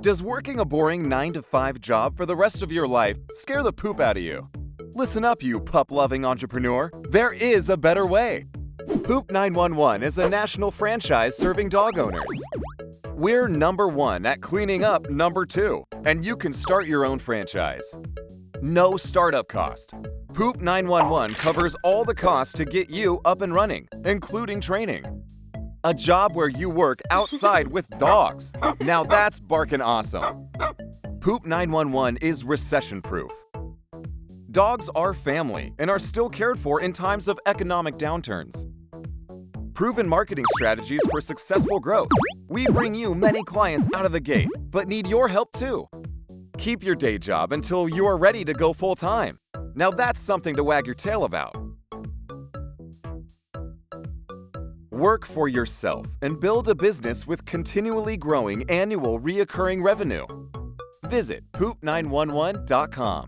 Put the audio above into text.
Does working a boring 9-to-5 job for the rest of your life scare the poop out of you? Listen up, you pup-loving entrepreneur. There is a better way. Poop911 is a national franchise serving dog owners. We're #1 at cleaning up #2, and you can start your own franchise. No startup cost. Poop911 covers all the costs to get you up and running, including training. A job where you work outside with dogs. Now that's barkin' awesome. Poop911 is recession-proof. Dogs are family and are still cared for in times of economic downturns. Proven marketing strategies for successful growth. We bring you many clients out of the gate, but need your help too. Keep your day job until you are ready to go full-time. Now that's something to wag your tail about. Work for yourself and build a business with continually growing annual recurring revenue. Visit poop911.com.